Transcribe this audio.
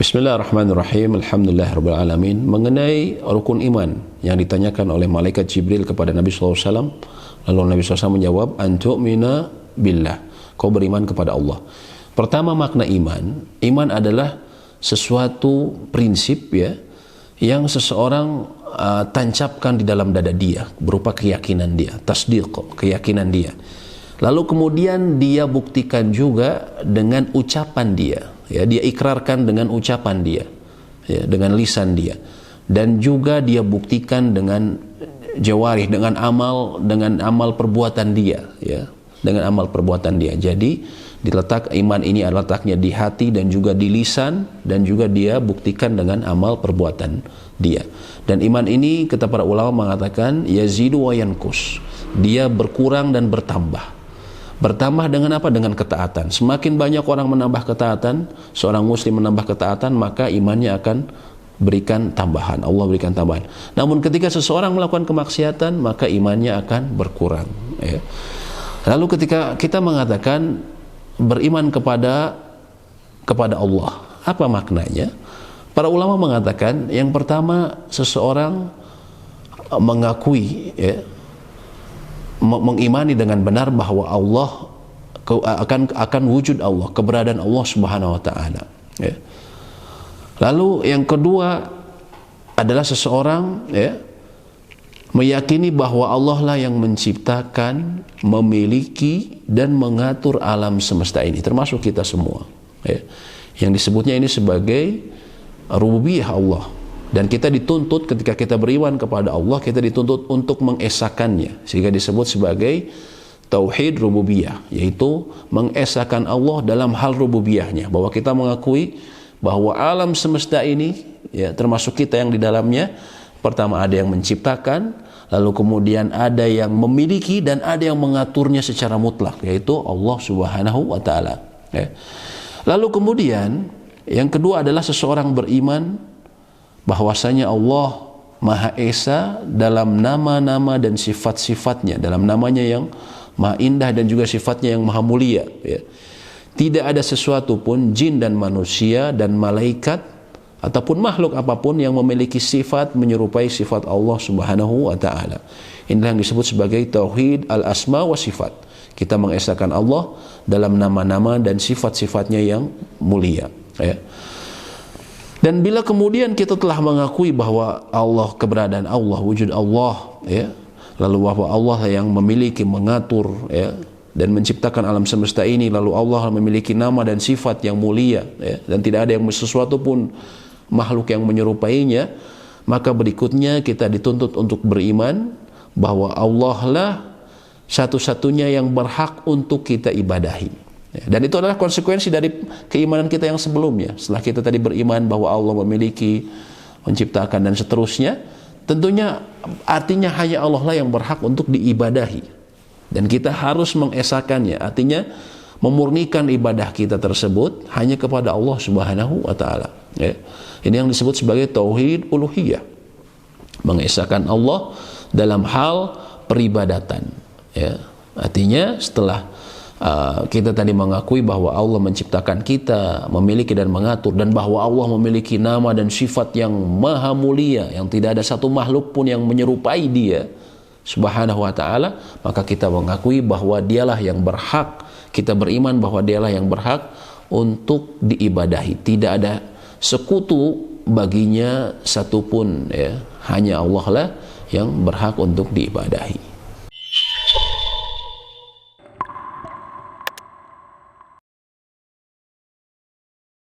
Bismillahirrahmanirrahim. Alhamdulillahirabbil alamin. Mengenai rukun iman yang ditanyakan oleh malaikat Jibril kepada Nabi SAW, lalu Nabi SAW menjawab, antu'mina billah, kau beriman kepada Allah. Pertama, makna iman. Iman adalah sesuatu prinsip ya yang seseorang tancapkan di dalam dada dia berupa keyakinan dia, tasdiq, keyakinan dia. Lalu kemudian dia buktikan juga dengan ucapan dia. Ya, dia ikrarkan dengan ucapan dia, ya, dengan lisan dia, dan juga dia buktikan dengan jawarih, dengan amal perbuatan dia, ya, dengan amal perbuatan dia. Jadi diletak iman ini adalah letaknya di hati dan juga di lisan, dan juga dia buktikan dengan amal perbuatan dia. Dan iman ini kata para ulama mengatakan yazidu wa yankus, dia berkurang dan bertambah. Bertambah dengan apa? Dengan ketaatan. Semakin banyak orang menambah ketaatan, seorang muslim menambah ketaatan, maka imannya akan berikan tambahan. Allah berikan tambahan. Namun ketika seseorang melakukan kemaksiatan, maka imannya akan berkurang. Ya. Lalu ketika kita mengatakan beriman kepada Allah, apa maknanya? Para ulama mengatakan yang pertama, seseorang mengakui, ya, mengimani dengan benar bahwa Allah akan wujud Allah, keberadaan Allah Subhanahu wa taala, ya. Lalu yang kedua adalah seseorang, ya, meyakini bahwa Allah lah yang menciptakan, memiliki dan mengatur alam semesta ini, termasuk kita semua, ya. Yang disebutnya ini sebagai rububiyah Allah. Dan kita dituntut ketika kita beriman kepada Allah, kita dituntut untuk mengesakannya, sehingga disebut sebagai tauhid rububiyah, yaitu mengesakan Allah dalam hal rububiyahnya, bahwa kita mengakui bahwa alam semesta ini, ya, termasuk kita yang di dalamnya, pertama ada yang menciptakan, lalu kemudian ada yang memiliki, dan ada yang mengaturnya secara mutlak, yaitu Allah Subhanahu wa taala, ya. Lalu kemudian yang kedua adalah seseorang beriman bahwasanya Allah Maha Esa dalam nama-nama dan sifat-sifatnya, dalam namanya yang Maha Indah dan juga sifatnya yang Maha Mulia, ya. Tidak ada sesuatu pun, jin dan manusia dan malaikat ataupun makhluk apapun yang memiliki sifat menyerupai sifat Allah Subhanahu wa taala. Inilah yang disebut sebagai tauhid al-asma wa sifat. Kita mengesahkan Allah dalam nama-nama dan sifat-sifatnya yang mulia, ya. Dan bila kemudian kita telah mengakui bahwa Allah, keberadaan Allah, wujud Allah, ya, lalu bahwa Allah yang memiliki, mengatur, ya, dan menciptakan alam semesta ini, lalu Allah memiliki nama dan sifat yang mulia, ya, dan tidak ada yang sesuatu pun makhluk yang menyerupainya, maka berikutnya kita dituntut untuk beriman bahwa Allah lah satu-satunya yang berhak untuk kita ibadahi. Dan itu adalah konsekuensi dari keimanan kita yang sebelumnya. Setelah kita tadi beriman bahwa Allah memiliki, menciptakan dan seterusnya, tentunya artinya hanya Allah lah yang berhak untuk diibadahi, dan kita harus mengesakannya, artinya memurnikan ibadah kita tersebut hanya kepada Allah Subhanahu wa taala, ya. Ini yang disebut sebagai tauhid uluhiyah, mengesahkan Allah dalam hal peribadatan, ya. Artinya setelah kita tadi mengakui bahwa Allah menciptakan kita, memiliki dan mengatur, dan bahwa Allah memiliki nama dan sifat yang maha mulia, yang tidak ada satu makhluk pun yang menyerupai Dia Subhanahu wa taala, maka kita mengakui bahwa Dialah yang berhak, kita beriman bahwa Dialah yang berhak untuk diibadahi. Tidak ada sekutu baginya satupun, ya. Hanya Allah lah yang berhak untuk diibadahi.